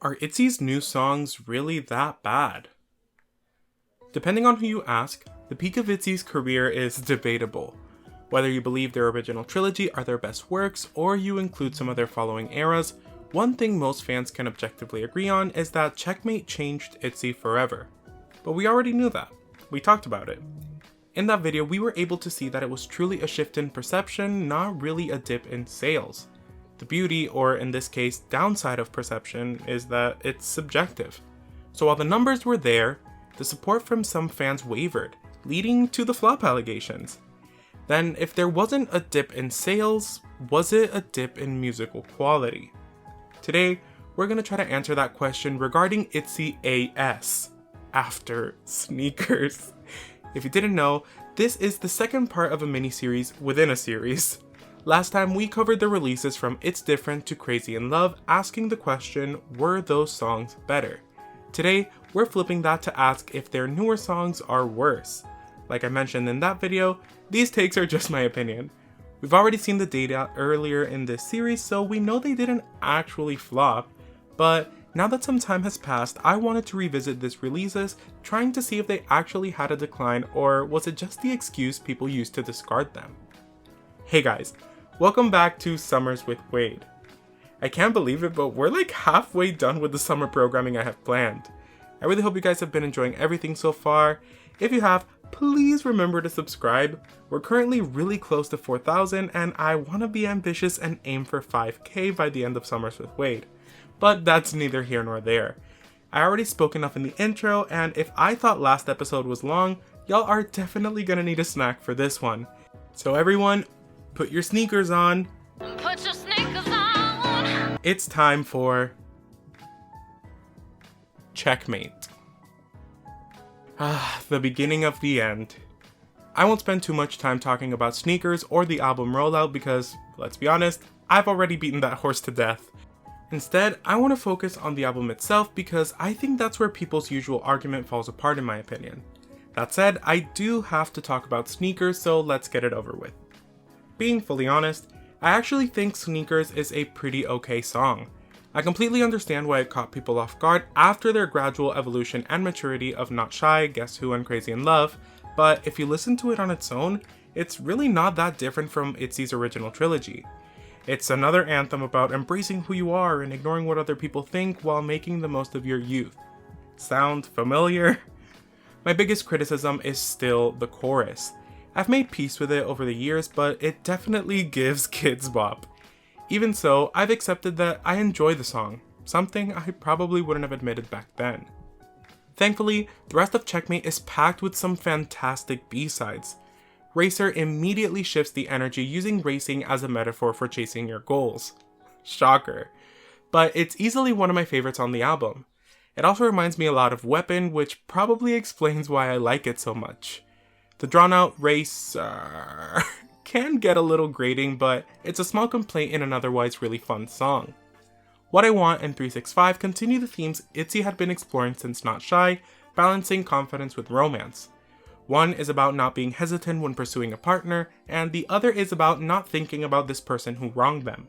Are ITZY's new songs really that bad? Depending on who you ask, the peak of ITZY's career is debatable. Whether you believe their original trilogy are their best works, or you include some of their following eras, one thing most fans can objectively agree on is that Checkmate changed ITZY forever. But we already knew that. We talked about it. In that video, we were able to see that it was truly a shift in perception, not really a dip in sales. The beauty, or in this case, downside of perception, is that it's subjective. So while the numbers were there, the support from some fans wavered, leading to the flop allegations. Then, if there wasn't a dip in sales, was it a dip in musical quality? Today, we're going to try to answer that question regarding ITZY AS, after Sneakers. If you didn't know, this is the second part of a mini-series within a series. Last time we covered the releases from It's Different to Crazy in Love, asking the question, were those songs better? Today, we're flipping that to ask if their newer songs are worse. Like I mentioned in that video, these takes are just my opinion. We've already seen the data earlier in this series, so we know they didn't actually flop, but now that some time has passed, I wanted to revisit these releases, trying to see if they actually had a decline, or was it just the excuse people used to discard them? Hey guys, welcome back to Summers with Wade. I can't believe it, but we're like halfway done with the summer programming I have planned. I really hope you guys have been enjoying everything so far. If you have, please remember to subscribe. We're currently really close to 4,000 and I want to be ambitious and aim for 5K by the end of Summers with Wade. But that's neither here nor there. I already spoke enough in the intro, and if I thought last episode was long, y'all are definitely gonna need a snack for this one. So everyone, put your sneakers on. Put your sneakers on. It's time for Checkmate. The beginning of the end. I won't spend too much time talking about Sneakers or the album rollout because, let's be honest, I've already beaten that horse to death. Instead, I want to focus on the album itself because I think that's where people's usual argument falls apart in my opinion. That said, I do have to talk about Sneakers, so let's get it over with. Being fully honest, I actually think Sneakers is a pretty okay song. I completely understand why it caught people off guard after their gradual evolution and maturity of Not Shy, Guess Who, and Crazy in Love, but if you listen to it on its own, it's really not that different from ITZY's original trilogy. It's another anthem about embracing who you are and ignoring what other people think while making the most of your youth. Sound familiar? My biggest criticism is still the chorus. I've made peace with it over the years, but it definitely gives kids bop. Even so, I've accepted that I enjoy the song, something I probably wouldn't have admitted back then. Thankfully, the rest of Checkmate is packed with some fantastic B-sides. Racer immediately shifts the energy using racing as a metaphor for chasing your goals. Shocker. But it's easily one of my favorites on the album. It also reminds me a lot of Weapon, which probably explains why I like it so much. The drawn-out Racer can get a little grating, but it's a small complaint in an otherwise really fun song. What I Want and 365 continue the themes ITZY had been exploring since Not Shy, balancing confidence with romance. One is about not being hesitant when pursuing a partner, and the other is about not thinking about this person who wronged them.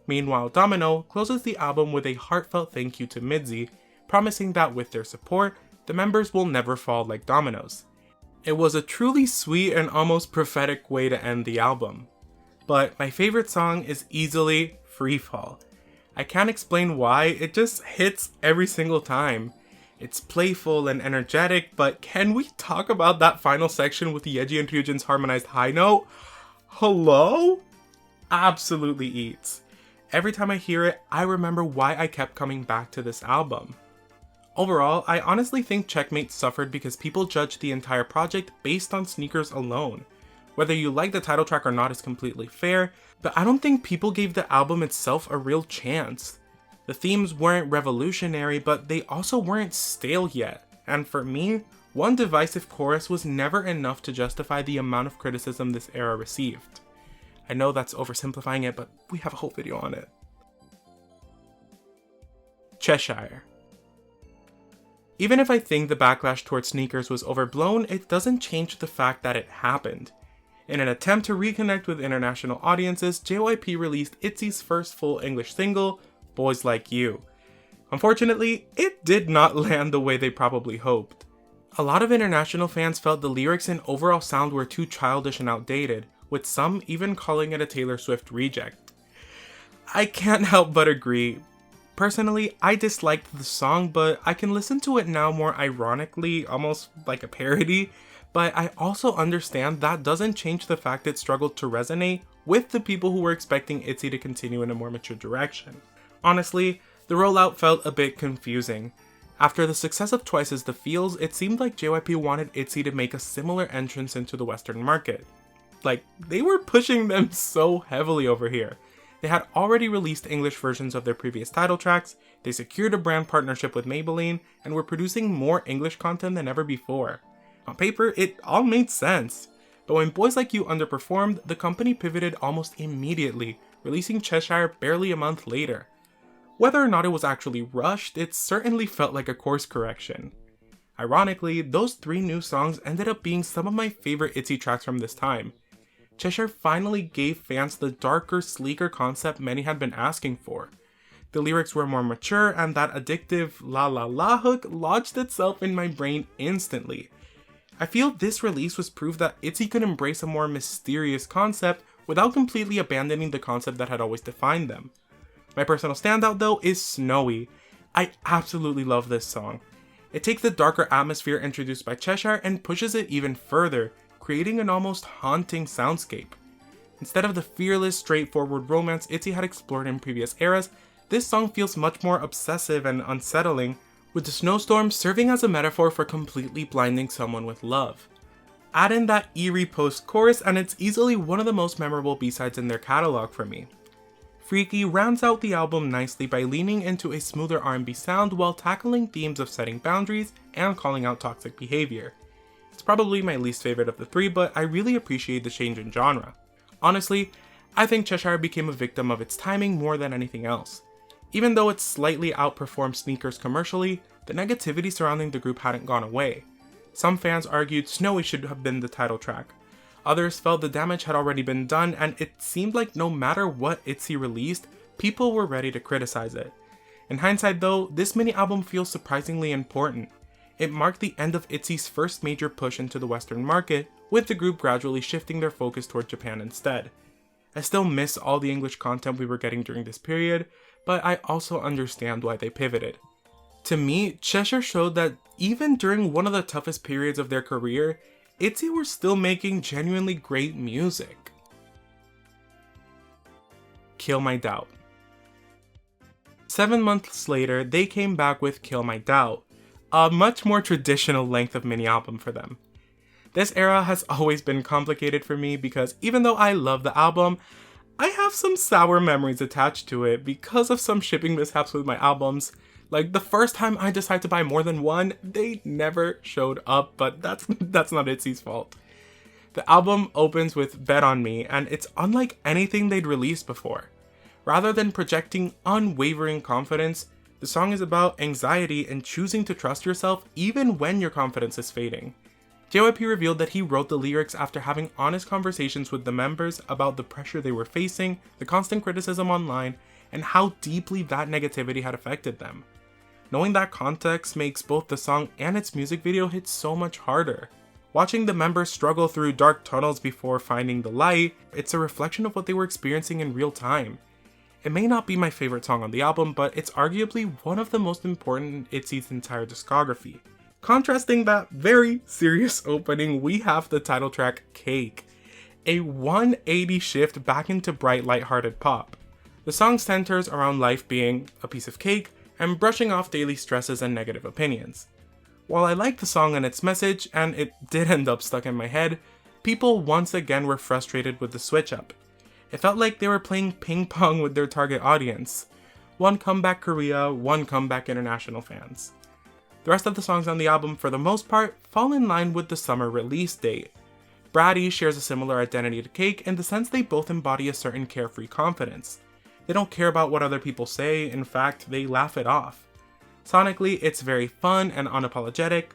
Meanwhile, Domino closes the album with a heartfelt thank you to MIDZY, promising that with their support, the members will never fall like dominoes. It was a truly sweet and almost prophetic way to end the album. But my favorite song is easily Free Fall. I can't explain why, it just hits every single time. It's playful and energetic, but can we talk about that final section with Yeji and Ryujin's harmonized high note? Hello? Absolutely eats. Every time I hear it, I remember why I kept coming back to this album. Overall, I honestly think Checkmate suffered because people judged the entire project based on Sneakers alone. Whether you like the title track or not is completely fair, but I don't think people gave the album itself a real chance. The themes weren't revolutionary, but they also weren't stale yet, and for me, one divisive chorus was never enough to justify the amount of criticism this era received. I know that's oversimplifying it, but we have a whole video on it. Cheshire. Even if I think the backlash towards Sneakers was overblown, it doesn't change the fact that it happened. In an attempt to reconnect with international audiences, JYP released ITZY's first full English single, Boys Like You. Unfortunately, it did not land the way they probably hoped. A lot of international fans felt the lyrics and overall sound were too childish and outdated, with some even calling it a Taylor Swift reject. I can't help but agree. Personally, I disliked the song, but I can listen to it now more ironically, almost like a parody, but I also understand that doesn't change the fact it struggled to resonate with the people who were expecting ITZY to continue in a more mature direction. Honestly, the rollout felt a bit confusing. After the success of Twice's The Feels, it seemed like JYP wanted ITZY to make a similar entrance into the Western market. Like, they were pushing them so heavily over here. They had already released English versions of their previous title tracks, they secured a brand partnership with Maybelline, and were producing more English content than ever before. On paper, it all made sense. But when Boys Like You underperformed, the company pivoted almost immediately, releasing Cheshire barely a month later. Whether or not it was actually rushed, it certainly felt like a course correction. Ironically, those 3 new songs ended up being some of my favorite ITZY tracks from this time. Cheshire finally gave fans the darker, sleeker concept many had been asking for. The lyrics were more mature, and that addictive la la la hook lodged itself in my brain instantly. I feel this release was proof that ITZY could embrace a more mysterious concept without completely abandoning the concept that had always defined them. My personal standout though is Snowy. I absolutely love this song. It takes the darker atmosphere introduced by Cheshire and pushes it even further, creating an almost haunting soundscape. Instead of the fearless, straightforward romance ITZY had explored in previous eras, this song feels much more obsessive and unsettling, with the snowstorm serving as a metaphor for completely blinding someone with love. Add in that eerie post-chorus and it's easily one of the most memorable B-sides in their catalog for me. Freaky rounds out the album nicely by leaning into a smoother R&B sound while tackling themes of setting boundaries and calling out toxic behavior. It's probably my least favorite of the 3, but I really appreciate the change in genre. Honestly, I think Cheshire became a victim of its timing more than anything else. Even though it slightly outperformed Sneakers commercially, the negativity surrounding the group hadn't gone away. Some fans argued Snowy should have been the title track. Others felt the damage had already been done, and it seemed like no matter what ITZY released, people were ready to criticize it. In hindsight though, this mini-album feels surprisingly important. It marked the end of ITZY's first major push into the Western market, with the group gradually shifting their focus toward Japan instead. I still miss all the English content we were getting during this period, but I also understand why they pivoted. To me, Cheshire showed that even during one of the toughest periods of their career, ITZY were still making genuinely great music. Kill My Doubt. 7 months later, they came back with Kill My Doubt, a much more traditional length of mini-album for them. This era has always been complicated for me because even though I love the album, I have some sour memories attached to it because of some shipping mishaps with my albums. Like, the first time I decided to buy more than one, they never showed up, but that's not ITZY's fault. The album opens with Bet On Me, and it's unlike anything they'd released before. Rather than projecting unwavering confidence, the song is about anxiety and choosing to trust yourself even when your confidence is fading. JYP revealed that he wrote the lyrics after having honest conversations with the members about the pressure they were facing, the constant criticism online, and how deeply that negativity had affected them. Knowing that context makes both the song and its music video hit so much harder. Watching the members struggle through dark tunnels before finding the light, it's a reflection of what they were experiencing in real time. It may not be my favorite song on the album, but it's arguably one of the most important in ITZY's entire discography. Contrasting that very serious opening, we have the title track Cake, a 180 shift back into bright, lighthearted pop. The song centers around life being a piece of cake and brushing off daily stresses and negative opinions. While I like the song and its message, and it did end up stuck in my head, people once again were frustrated with the switch up. It felt like they were playing ping pong with their target audience. One comeback Korea, one comeback international fans. The rest of the songs on the album, for the most part, fall in line with the summer release date. Bratty shares a similar identity to Cake in the sense they both embody a certain carefree confidence. They don't care about what other people say, in fact, they laugh it off. Sonically, it's very fun and unapologetic.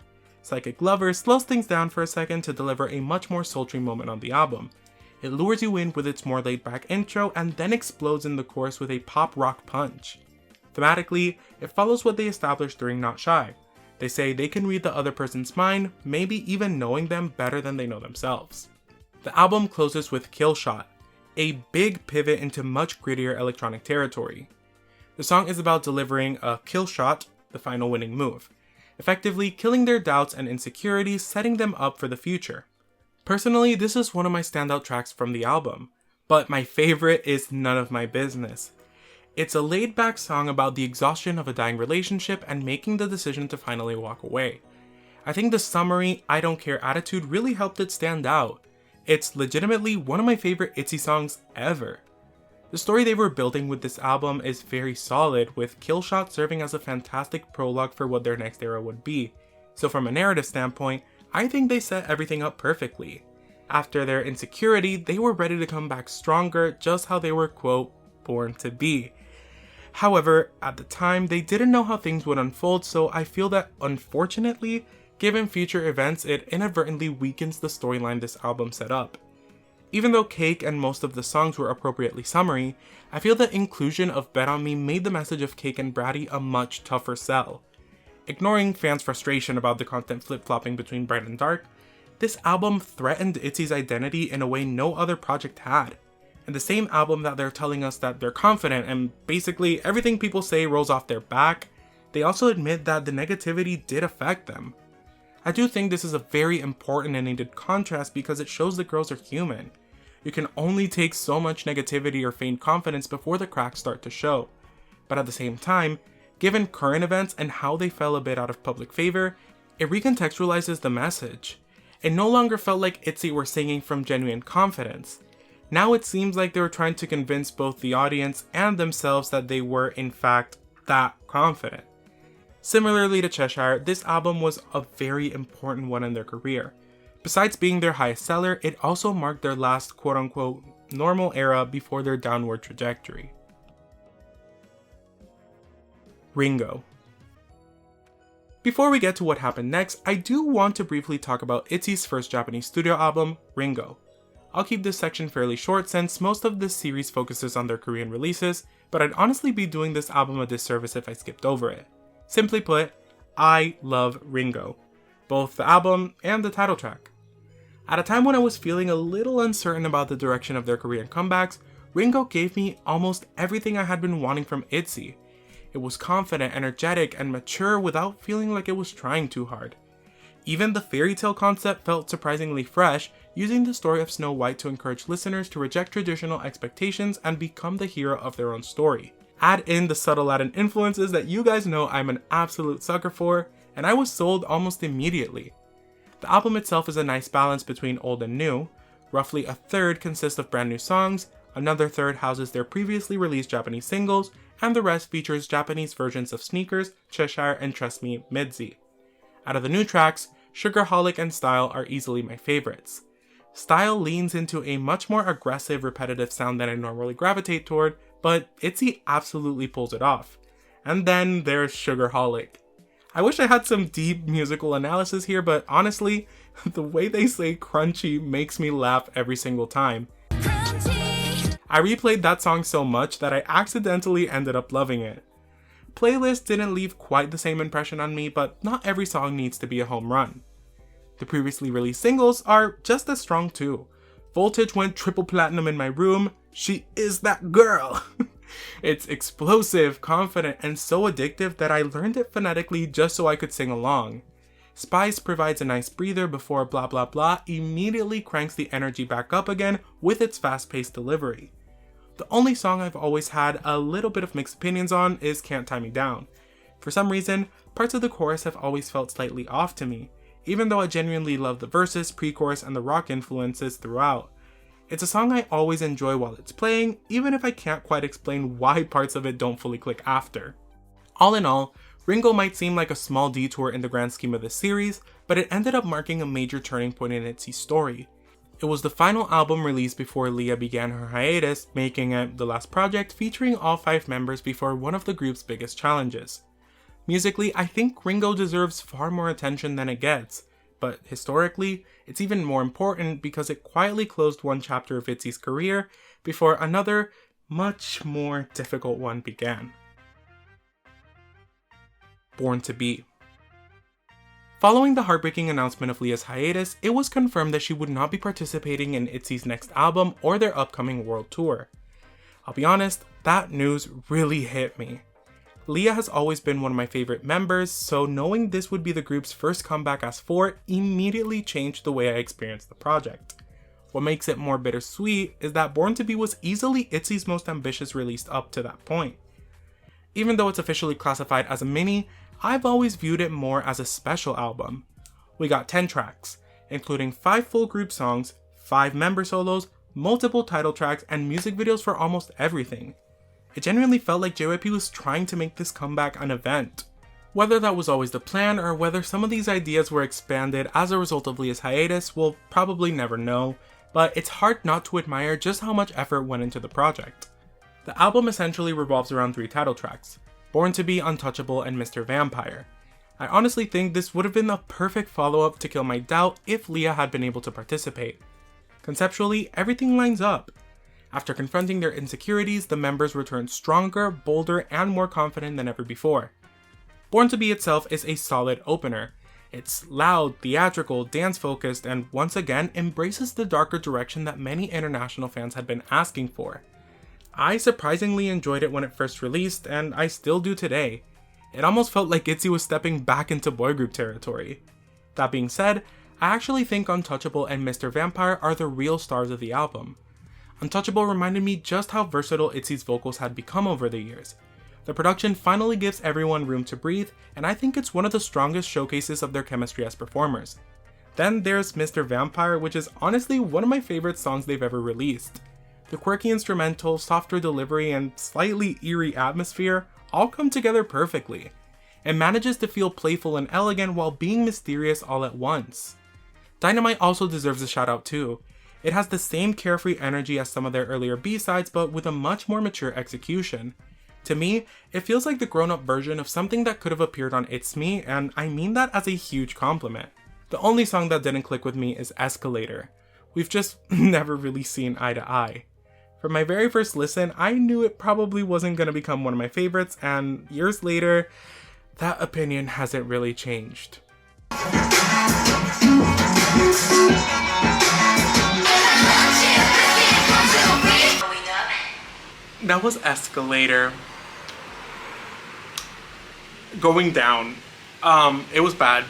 Psychic Lover slows things down for a second to deliver a much more sultry moment on the album. It lures you in with its more laid-back intro and then explodes in the chorus with a pop rock punch. Thematically, it follows what they established during Not Shy. They say they can read the other person's mind, maybe even knowing them better than they know themselves. The album closes with Kill Shot, a big pivot into much grittier electronic territory. The song is about delivering a kill shot, the final winning move, effectively killing their doubts and insecurities, setting them up for the future. Personally, this is one of my standout tracks from the album, but my favorite is None of My Business. It's a laid-back song about the exhaustion of a dying relationship and making the decision to finally walk away. I think the summary, I don't care attitude really helped it stand out. It's legitimately one of my favorite ITZY songs ever. The story they were building with this album is very solid, with Kill Shot serving as a fantastic prologue for what their next era would be. So from a narrative standpoint, I think they set everything up perfectly. After their insecurity, they were ready to come back stronger, just how they were, quote, born to be. However, at the time, they didn't know how things would unfold, so I feel that, unfortunately, given future events, it inadvertently weakens the storyline this album set up. Even though Cake and most of the songs were appropriately summary, I feel the inclusion of Bet On Me made the message of Cake and Bratty a much tougher sell. Ignoring fans' frustration about the constant flip-flopping between bright and dark, this album threatened ITZY's identity in a way no other project had. In the same album that they're telling us that they're confident and basically everything people say rolls off their back, they also admit that the negativity did affect them. I do think this is a very important and needed contrast because it shows that girls are human. You can only take so much negativity or feigned confidence before the cracks start to show. But at the same time, given current events and how they fell a bit out of public favor, it recontextualizes the message. It no longer felt like ITZY were singing from genuine confidence. Now it seems like they were trying to convince both the audience and themselves that they were in fact that confident. Similarly to Cheshire, this album was a very important one in their career. Besides being their highest seller, it also marked their last quote-unquote normal era before their downward trajectory. Ringo. Before we get to what happened next, I do want to briefly talk about ITZY's first Japanese studio album, Ringo. I'll keep this section fairly short since most of this series focuses on their Korean releases, but I'd honestly be doing this album a disservice if I skipped over it. Simply put, I love Ringo, both the album and the title track. At a time when I was feeling a little uncertain about the direction of their Korean comebacks, Ringo gave me almost everything I had been wanting from ITZY. It was confident, energetic, and mature without feeling like it was trying too hard. Even the fairy tale concept felt surprisingly fresh, using the story of Snow White to encourage listeners to reject traditional expectations and become the hero of their own story. Add in the subtle Latin influences that you guys know I'm an absolute sucker for, and I was sold almost immediately. The album itself is a nice balance between old and new. Roughly a third consists of brand new songs, another third houses their previously released Japanese singles, and the rest features Japanese versions of Sneakers, Cheshire, and Trust Me, MIDZY. Out of the new tracks, Sugarholic and Style are easily my favorites. Style leans into a much more aggressive, repetitive sound than I normally gravitate toward, but ITZY absolutely pulls it off. And then there's Sugarholic. I wish I had some deep musical analysis here, but honestly, the way they say crunchy makes me laugh every single time. Crunchy. I replayed that song so much that I accidentally ended up loving it. Playlist didn't leave quite the same impression on me, but not every song needs to be a home run. The previously released singles are just as strong too. Voltage went triple platinum in my room. She is that girl. It's explosive, confident, and so addictive that I learned it phonetically just so I could sing along. Spice provides a nice breather before Blah Blah Blah immediately cranks the energy back up again with its fast-paced delivery. The only song I've always had a little bit of mixed opinions on is Can't Tie Me Down. For some reason, parts of the chorus have always felt slightly off to me, even though I genuinely love the verses, pre-chorus, and the rock influences throughout. It's a song I always enjoy while it's playing, even if I can't quite explain why parts of it don't fully click after. All in all, Ringo might seem like a small detour in the grand scheme of the series, but it ended up marking a major turning point in ITZY's story. It was the final album released before Leah began her hiatus, making it the last project featuring all 5 members before one of the group's biggest challenges. Musically, I think Ringo deserves far more attention than it gets, but historically, it's even more important because it quietly closed one chapter of ITZY's career before another, much more difficult one began. Born To Be. Following the heartbreaking announcement of Leah's hiatus, it was confirmed that she would not be participating in ITZY's next album or their upcoming world tour. I'll be honest, that news really hit me. Leah has always been one of my favorite members, so knowing this would be the group's first comeback as 4 immediately changed the way I experienced the project. What makes it more bittersweet is that Born To Be was easily ITZY's most ambitious release up to that point. Even though it's officially classified as a mini, I've always viewed it more as a special album. We got 10 tracks, including 5 full group songs, 5 member solos, multiple title tracks, and music videos for almost everything. It genuinely felt like JYP was trying to make this comeback an event. Whether that was always the plan or whether some of these ideas were expanded as a result of Leah's hiatus, we'll probably never know, but it's hard not to admire just how much effort went into the project. The album essentially revolves around 3 title tracks: Born To Be, Untouchable, and Mr. Vampire. I honestly think this would have been the perfect follow-up to Kill My Doubt if Leah had been able to participate. Conceptually, everything lines up. After confronting their insecurities, the members return stronger, bolder, and more confident than ever before. Born To Be itself is a solid opener. It's loud, theatrical, dance-focused, and once again embraces the darker direction that many international fans had been asking for. I surprisingly enjoyed it when it first released, and I still do today. It almost felt like ITZY was stepping back into boy group territory. That being said, I actually think Untouchable and Mr. Vampire are the real stars of the album. Untouchable reminded me just how versatile ITZY's vocals had become over the years. The production finally gives everyone room to breathe, and I think it's one of the strongest showcases of their chemistry as performers. Then there's Mr. Vampire, which is honestly one of my favorite songs they've ever released. The quirky instrumental, softer delivery, and slightly eerie atmosphere all come together perfectly. It manages to feel playful and elegant while being mysterious all at once. Dynamite also deserves a shout out too. It has the same carefree energy as some of their earlier B-sides, but with a much more mature execution. To me, it feels like the grown-up version of something that could have appeared on It's Me, and I mean that as a huge compliment. The only song that didn't click with me is Escalator. We've just never really seen eye to eye. From my very first listen, I knew it probably wasn't going to become one of my favorites, and years later, that opinion hasn't really changed. That was Escalator. Going down. It was bad.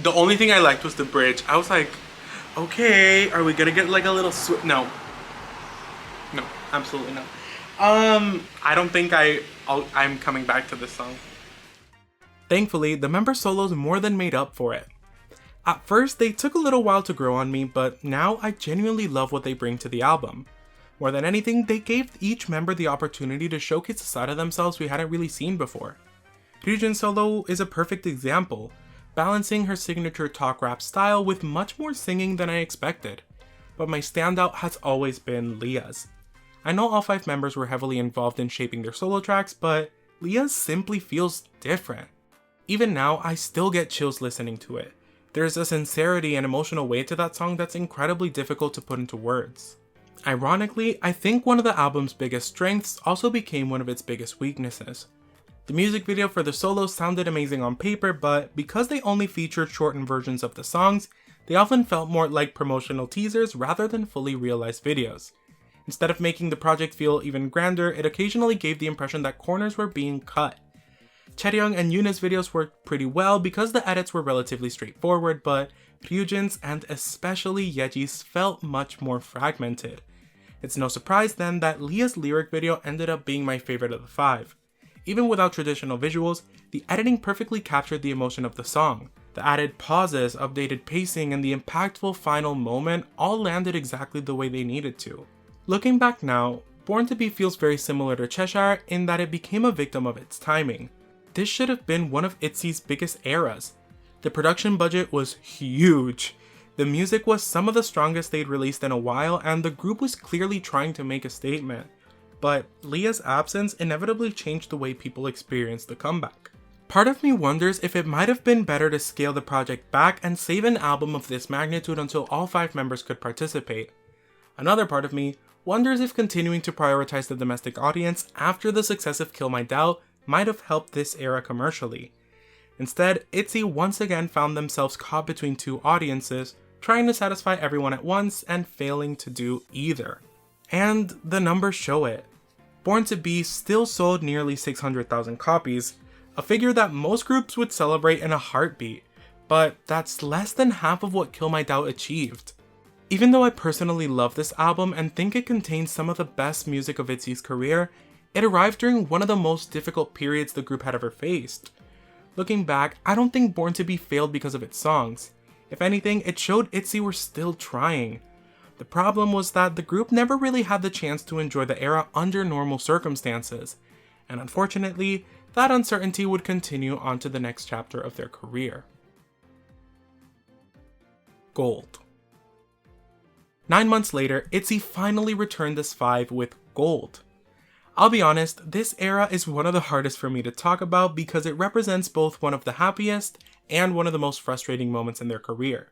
The only thing I liked was the bridge. I was like, okay, are we gonna get like a little No, absolutely not. I don't think I'm coming back to this song. Thankfully, the member solos more than made up for it. At first, they took a little while to grow on me, but now I genuinely love what they bring to the album. More than anything, they gave each member the opportunity to showcase a side of themselves we hadn't really seen before. Ryujin's solo is a perfect example, balancing her signature talk rap style with much more singing than I expected. But my standout has always been Leah's. I know all 5 members were heavily involved in shaping their solo tracks, but Leah's simply feels different. Even now, I still get chills listening to it. There's a sincerity and emotional weight to that song that's incredibly difficult to put into words. Ironically, I think one of the album's biggest strengths also became one of its biggest weaknesses. The music video for the solos sounded amazing on paper, but because they only featured shortened versions of the songs, they often felt more like promotional teasers rather than fully realized videos. Instead of making the project feel even grander, it occasionally gave the impression that corners were being cut. Chaeryeong and Yuna's videos worked pretty well because the edits were relatively straightforward, but Ryujin's and especially Yeji's felt much more fragmented. It's no surprise then that Leah's lyric video ended up being my favorite of the 5. Even without traditional visuals, the editing perfectly captured the emotion of the song. The added pauses, updated pacing, and the impactful final moment all landed exactly the way they needed to. Looking back now, Born To Be feels very similar to Cheshire in that it became a victim of its timing. This should have been one of ITZY's biggest eras. The production budget was huge. The music was some of the strongest they'd released in a while, and the group was clearly trying to make a statement. But Leah's absence inevitably changed the way people experienced the comeback. Part of me wonders if it might have been better to scale the project back and save an album of this magnitude until all 5 members could participate. Another part of me wonders if continuing to prioritize the domestic audience after the success of Kill My Doubt might have helped this era commercially. Instead, ITZY once again found themselves caught between two audiences, trying to satisfy everyone at once and failing to do either. And the numbers show it. Born To Be still sold nearly 600,000 copies, a figure that most groups would celebrate in a heartbeat, but that's less than half of what Kill My Doubt achieved. Even though I personally love this album and think it contains some of the best music of ITZY's career, it arrived during one of the most difficult periods the group had ever faced. Looking back, I don't think Born To Be failed because of its songs. If anything, it showed ITZY were still trying. The problem was that the group never really had the chance to enjoy the era under normal circumstances, and unfortunately, that uncertainty would continue on to the next chapter of their career. Gold. 9 months later, ITZY finally returned this 5 with Gold. I'll be honest, this era is one of the hardest for me to talk about because it represents both one of the happiest and one of the most frustrating moments in their career.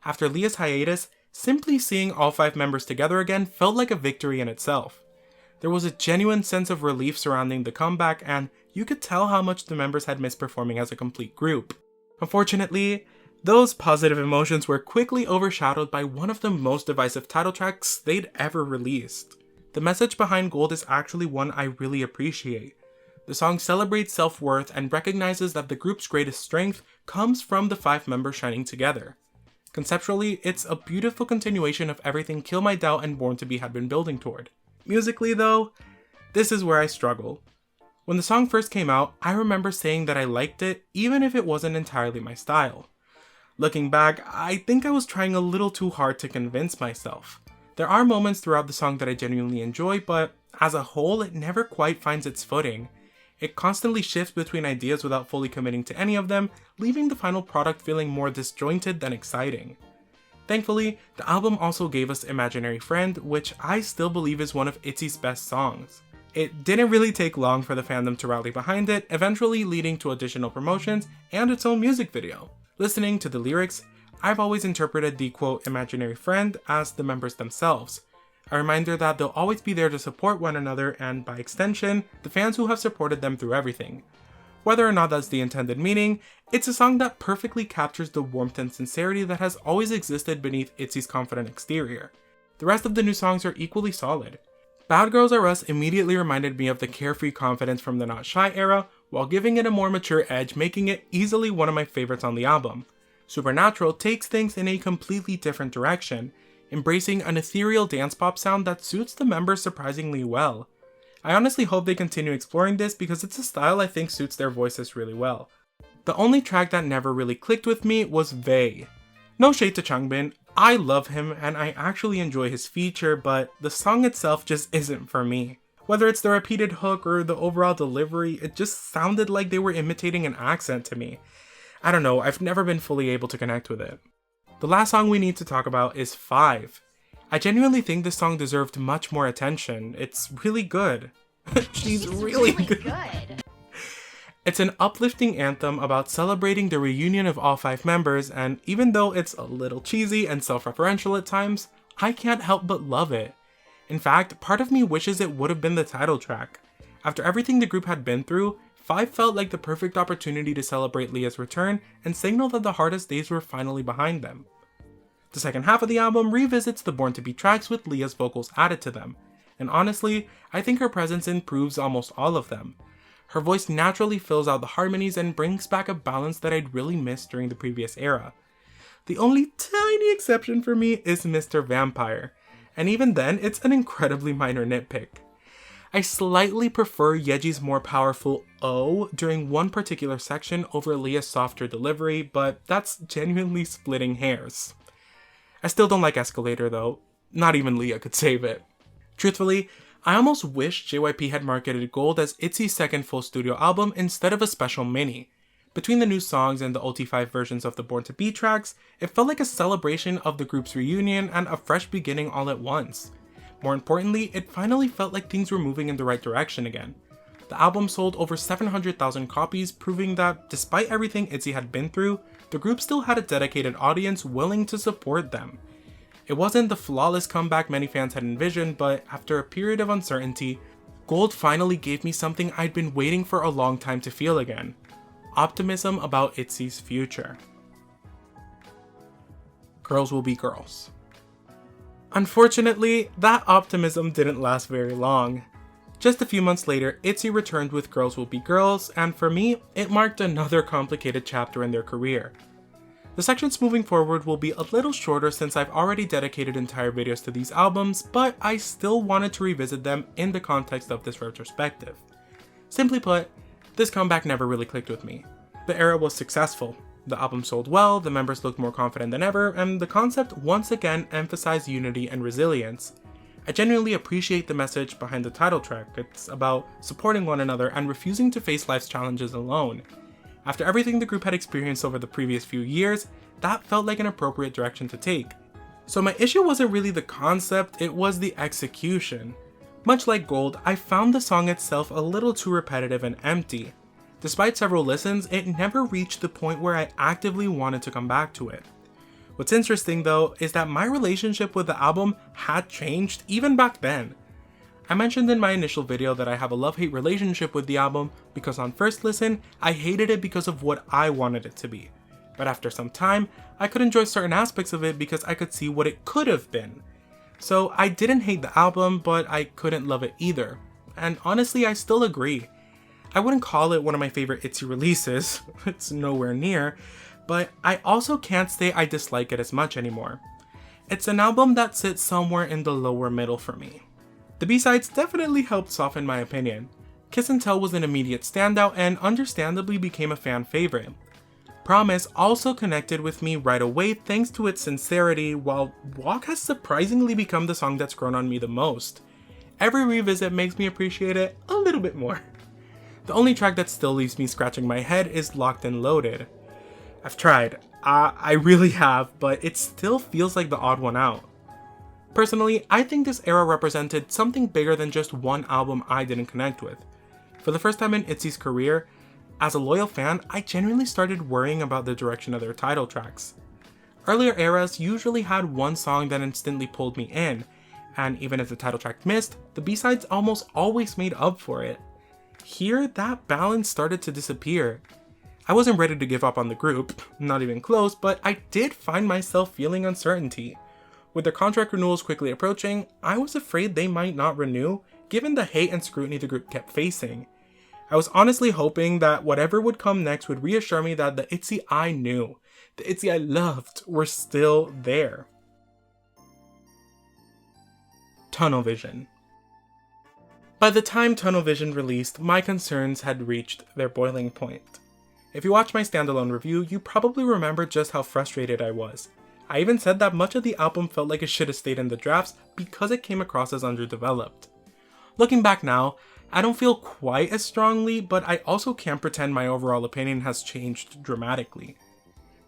After Leah's hiatus, simply seeing all 5 members together again felt like a victory in itself. There was a genuine sense of relief surrounding the comeback, and you could tell how much the members had missed performing as a complete group. Unfortunately, those positive emotions were quickly overshadowed by one of the most divisive title tracks they'd ever released. The message behind Gold is actually one I really appreciate. The song celebrates self-worth and recognizes that the group's greatest strength comes from the 5 members shining together. Conceptually, it's a beautiful continuation of everything Kill My Doubt and Born To Be had been building toward. Musically though, this is where I struggle. When the song first came out, I remember saying that I liked it even if it wasn't entirely my style. Looking back, I think I was trying a little too hard to convince myself. There are moments throughout the song that I genuinely enjoy, but as a whole, it never quite finds its footing. It constantly shifts between ideas without fully committing to any of them, leaving the final product feeling more disjointed than exciting. Thankfully, the album also gave us Imaginary Friend, which I still believe is one of ITZY's best songs. It didn't really take long for the fandom to rally behind it, eventually leading to additional promotions and its own music video. Listening to the lyrics, I've always interpreted the quote imaginary friend as the members themselves, a reminder that they'll always be there to support one another and, by extension, the fans who have supported them through everything. Whether or not that's the intended meaning, it's a song that perfectly captures the warmth and sincerity that has always existed beneath ITZY's confident exterior. The rest of the new songs are equally solid. Bad Girls Are Us immediately reminded me of the carefree confidence from the Not Shy era, while giving it a more mature edge, making it easily one of my favorites on the album. Supernatural takes things in a completely different direction, embracing an ethereal dance pop sound that suits the members surprisingly well. I honestly hope they continue exploring this because it's a style I think suits their voices really well. The only track that never really clicked with me was Vey. No shade to Changbin, I love him and I actually enjoy his feature, but the song itself just isn't for me. Whether it's the repeated hook or the overall delivery, it just sounded like they were imitating an accent to me. I don't know, I've never been fully able to connect with it. The last song we need to talk about is 5. I genuinely think this song deserved much more attention. It's really good. She's really good. It's an uplifting anthem about celebrating the reunion of all 5 members, and even though it's a little cheesy and self-referential at times, I can't help but love it. In fact, part of me wishes it would have been the title track. After everything the group had been through, 5 felt like the perfect opportunity to celebrate Leah's return and signal that the hardest days were finally behind them. The second half of the album revisits the Born To Be tracks with Leah's vocals added to them, and honestly, I think her presence improves almost all of them. Her voice naturally fills out the harmonies and brings back a balance that I'd really missed during the previous era. The only tiny exception for me is Mr. Vampire, and even then, it's an incredibly minor nitpick. I slightly prefer Yeji's more powerful O during one particular section over Leah's softer delivery, but that's genuinely splitting hairs. I still don't like Escalator though, not even Leah could save it. Truthfully, I almost wish JYP had marketed Gold as ITZY's second full studio album instead of a special mini. Between the new songs and the OT5 versions of the Born To Be tracks, it felt like a celebration of the group's reunion and a fresh beginning all at once. More importantly, it finally felt like things were moving in the right direction again. The album sold over 700,000 copies, proving that despite everything ITZY had been through, the group still had a dedicated audience willing to support them. It wasn't the flawless comeback many fans had envisioned, but after a period of uncertainty, Gold finally gave me something I'd been waiting for a long time to feel again. Optimism about ITZY's future. Girls will be girls. Unfortunately, that optimism didn't last very long. Just a few months later, ITZY returned with Girls Will Be Girls, and for me, it marked another complicated chapter in their career. The sections moving forward will be a little shorter since I've already dedicated entire videos to these albums, but I still wanted to revisit them in the context of this retrospective. Simply put, this comeback never really clicked with me. The era was successful. The album sold well, the members looked more confident than ever, and the concept once again emphasized unity and resilience. I genuinely appreciate the message behind the title track. It's about supporting one another and refusing to face life's challenges alone. After everything the group had experienced over the previous few years, that felt like an appropriate direction to take. So my issue wasn't really the concept, it was the execution. Much like Gold, I found the song itself a little too repetitive and empty. Despite several listens, it never reached the point where I actively wanted to come back to it. What's interesting though is that my relationship with the album had changed even back then. I mentioned in my initial video that I have a love-hate relationship with the album because on first listen, I hated it because of what I wanted it to be. But after some time, I could enjoy certain aspects of it because I could see what it could have been. So I didn't hate the album, but I couldn't love it either. And honestly, I still agree. I wouldn't call it one of my favorite ITZY releases, it's nowhere near, but I also can't say I dislike it as much anymore. It's an album that sits somewhere in the lower middle for me. The B-sides definitely helped soften my opinion. Kiss and Tell was an immediate standout and understandably became a fan favorite. Promise also connected with me right away thanks to its sincerity, while Walk has surprisingly become the song that's grown on me the most. Every revisit makes me appreciate it a little bit more. The only track that still leaves me scratching my head is Locked and Loaded. I've tried, I really have, but it still feels like the odd one out. Personally, I think this era represented something bigger than just one album I didn't connect with. For the first time in ITZY's career, as a loyal fan, I genuinely started worrying about the direction of their title tracks. Earlier eras usually had one song that instantly pulled me in, and even if the title track missed, the B-sides almost always made up for it. Here, that balance started to disappear. I wasn't ready to give up on the group, not even close, but I did find myself feeling uncertainty. With their contract renewals quickly approaching, I was afraid they might not renew, given the hate and scrutiny the group kept facing. I was honestly hoping that whatever would come next would reassure me that the ITZY I knew, the ITZY I loved, were still there. Tunnel Vision. By the time Tunnel Vision released, my concerns had reached their boiling point. If you watched my standalone review, you probably remember just how frustrated I was. I even said that much of the album felt like it should have stayed in the drafts because it came across as underdeveloped. Looking back now, I don't feel quite as strongly, but I also can't pretend my overall opinion has changed dramatically.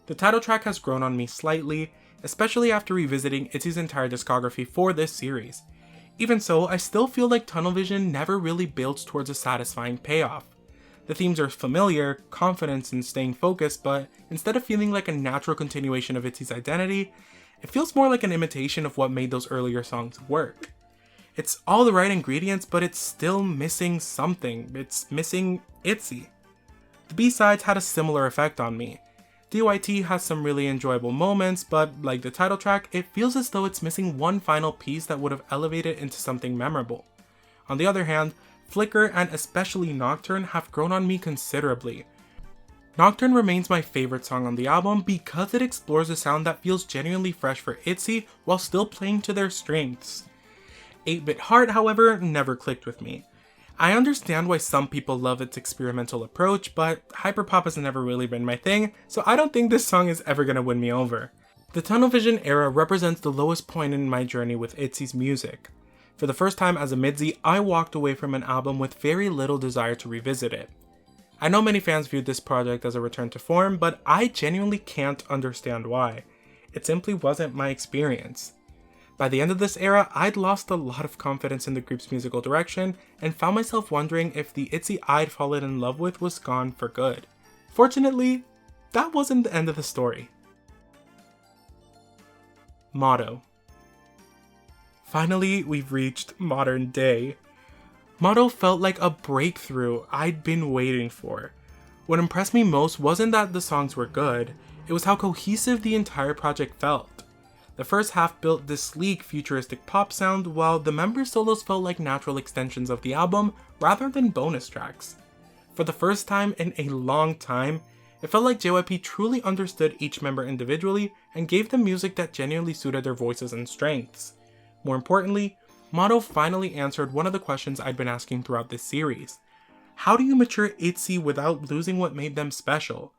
The title track has grown on me slightly, especially after revisiting ITZY's entire discography for this series. Even so, I still feel like Tunnel Vision never really builds towards a satisfying payoff. The themes are familiar, confidence and staying focused, but instead of feeling like a natural continuation of ITZY's identity, it feels more like an imitation of what made those earlier songs work. It's all the right ingredients, but it's still missing something. It's missing ITZY. The B-sides had a similar effect on me. DYT has some really enjoyable moments, but like the title track, it feels as though it's missing one final piece that would have elevated it into something memorable. On the other hand, Flicker and especially Nocturne have grown on me considerably. Nocturne remains my favorite song on the album because it explores a sound that feels genuinely fresh for ITZY while still playing to their strengths. 8-Bit Heart, however, never clicked with me. I understand why some people love its experimental approach, but hyperpop has never really been my thing, so I don't think this song is ever gonna win me over. The Tunnel Vision era represents the lowest point in my journey with ITZY's music. For the first time as a MIDZY, I walked away from an album with very little desire to revisit it. I know many fans viewed this project as a return to form, but I genuinely can't understand why. It simply wasn't my experience. By the end of this era, I'd lost a lot of confidence in the group's musical direction and found myself wondering if the ITZY I'd fallen in love with was gone for good. Fortunately, that wasn't the end of the story. Motto. Finally, we've reached modern day. Motto felt like a breakthrough I'd been waiting for. What impressed me most wasn't that the songs were good, it was how cohesive the entire project felt. The first half built this sleek, futuristic pop sound, while the members' solos felt like natural extensions of the album rather than bonus tracks. For the first time in a long time, it felt like JYP truly understood each member individually and gave them music that genuinely suited their voices and strengths. More importantly, Motto finally answered one of the questions I'd been asking throughout this series. How do you mature ITZY without losing what made them special?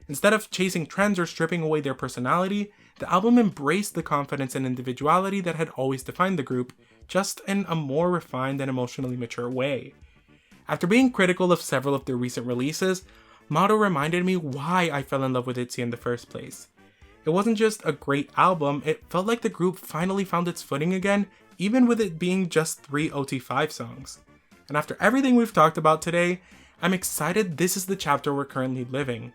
Instead of chasing trends or stripping away their personality, the album embraced the confidence and individuality that had always defined the group, just in a more refined and emotionally mature way. After being critical of several of their recent releases, Motto reminded me why I fell in love with ITZY in the first place. It wasn't just a great album, it felt like the group finally found its footing again, even with it being just 3 OT5 songs. And after everything we've talked about today, I'm excited this is the chapter we're currently living.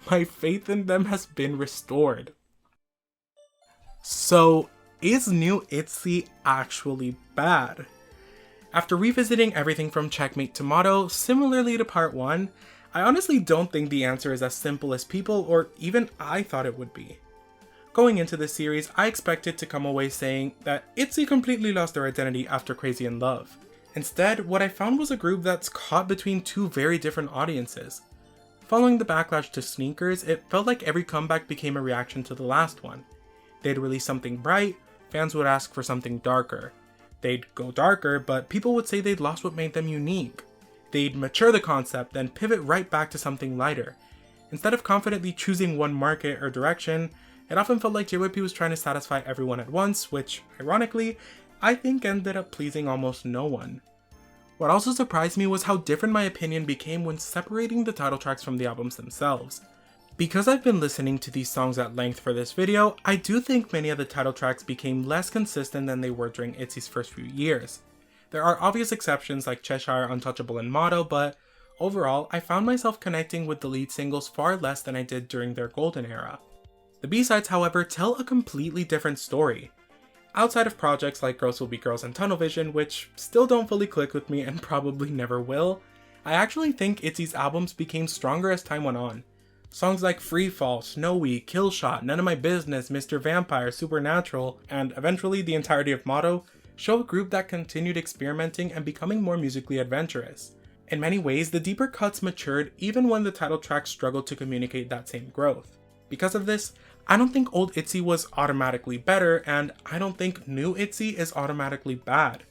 My faith in them has been restored. So, is new ITZY actually bad? After revisiting everything from Checkmate to Motto, similarly to part 1, I honestly don't think the answer is as simple as people or even I thought it would be. Going into this series, I expected to come away saying that ITZY completely lost their identity after Crazy in Love. Instead, what I found was a group that's caught between two very different audiences. Following the backlash to Sneakers, it felt like every comeback became a reaction to the last one. They'd release something bright, fans would ask for something darker. They'd go darker, but people would say they'd lost what made them unique. They'd mature the concept, then pivot right back to something lighter. Instead of confidently choosing one market or direction, it often felt like JYP was trying to satisfy everyone at once, which, ironically, I think ended up pleasing almost no one. What also surprised me was how different my opinion became when separating the title tracks from the albums themselves. Because I've been listening to these songs at length for this video, I do think many of the title tracks became less consistent than they were during ITZY's first few years. There are obvious exceptions like Cheshire, Untouchable, and Motto, but overall, I found myself connecting with the lead singles far less than I did during their golden era. The B-sides, however, tell a completely different story. Outside of projects like Girls Will Be Girls and Tunnel Vision, which still don't fully click with me and probably never will, I actually think ITZY's albums became stronger as time went on. Songs like Free Fall, Snowy, Kill Shot, None of My Business, Mr. Vampire, Supernatural, and eventually the entirety of Motto show a group that continued experimenting and becoming more musically adventurous. In many ways, the deeper cuts matured even when the title tracks struggled to communicate that same growth. Because of this, I don't think old ITZY was automatically better, and I don't think new ITZY is automatically bad.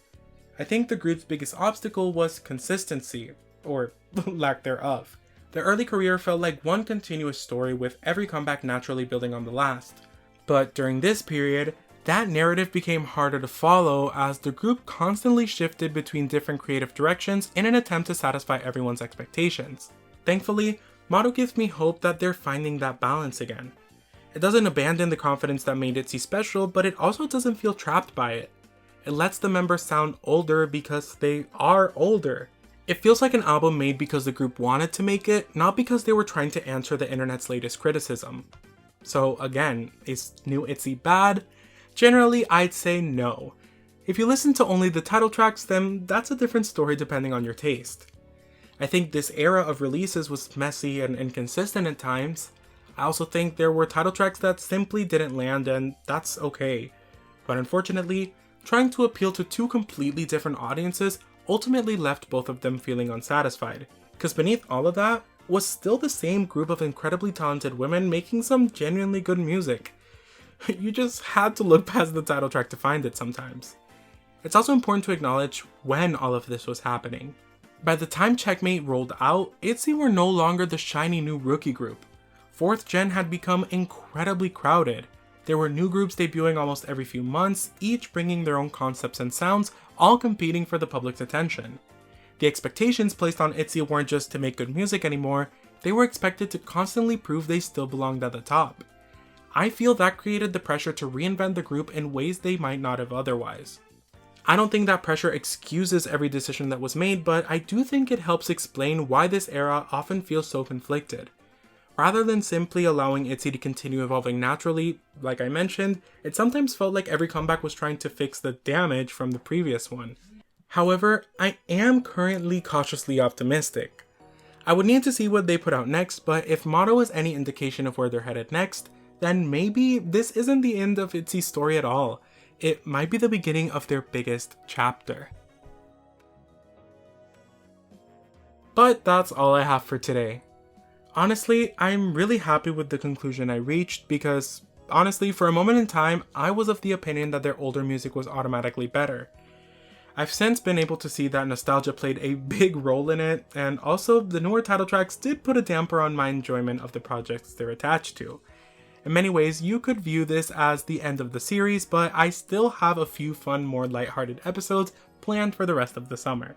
I think the group's biggest obstacle was consistency, or lack thereof. Their early career felt like one continuous story with every comeback naturally building on the last. But during this period, that narrative became harder to follow as the group constantly shifted between different creative directions in an attempt to satisfy everyone's expectations. Thankfully, Motto gives me hope that they're finding that balance again. It doesn't abandon the confidence that made ITZY special, but it also doesn't feel trapped by it. It lets the members sound older because they are older. It feels like an album made because the group wanted to make it, not because they were trying to answer the internet's latest criticism. So again, is new ITZY bad? Generally, I'd say no. If you listen to only the title tracks, then that's a different story depending on your taste. I think this era of releases was messy and inconsistent at times. I also think there were title tracks that simply didn't land, and that's okay. But unfortunately, trying to appeal to two completely different audiences ultimately left both of them feeling unsatisfied. Because beneath all of that was still the same group of incredibly talented women making some genuinely good music. You just had to look past the title track to find it sometimes. It's also important to acknowledge when all of this was happening. By the time Checkmate rolled out, ITZY were no longer the shiny new rookie group. 4th gen had become incredibly crowded. There were new groups debuting almost every few months, each bringing their own concepts and sounds, all competing for the public's attention. The expectations placed on ITZY weren't just to make good music anymore, they were expected to constantly prove they still belonged at the top. I feel that created the pressure to reinvent the group in ways they might not have otherwise. I don't think that pressure excuses every decision that was made, but I do think it helps explain why this era often feels so conflicted. Rather than simply allowing ITZY to continue evolving naturally, like I mentioned, it sometimes felt like every comeback was trying to fix the damage from the previous one. However, I am currently cautiously optimistic. I would need to see what they put out next, but if Motto is any indication of where they're headed next, then maybe this isn't the end of ITZY's story at all. It might be the beginning of their biggest chapter. But that's all I have for today. Honestly, I'm really happy with the conclusion I reached because, honestly, for a moment in time, I was of the opinion that their older music was automatically better. I've since been able to see that nostalgia played a big role in it, and also the newer title tracks did put a damper on my enjoyment of the projects they're attached to. In many ways, you could view this as the end of the series, but I still have a few fun, more lighthearted episodes planned for the rest of the summer.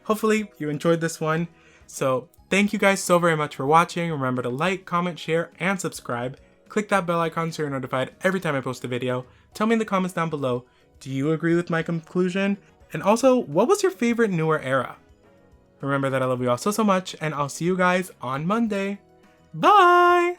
Hopefully, you enjoyed this one. So, thank you guys so very much for watching. Remember to like, comment, share, and subscribe. Click that bell icon so you're notified every time I post a video. Tell me in the comments down below, do you agree with my conclusion? And also, what was your favorite newer era? Remember that I love you all so much, and I'll see you guys on Monday. Bye!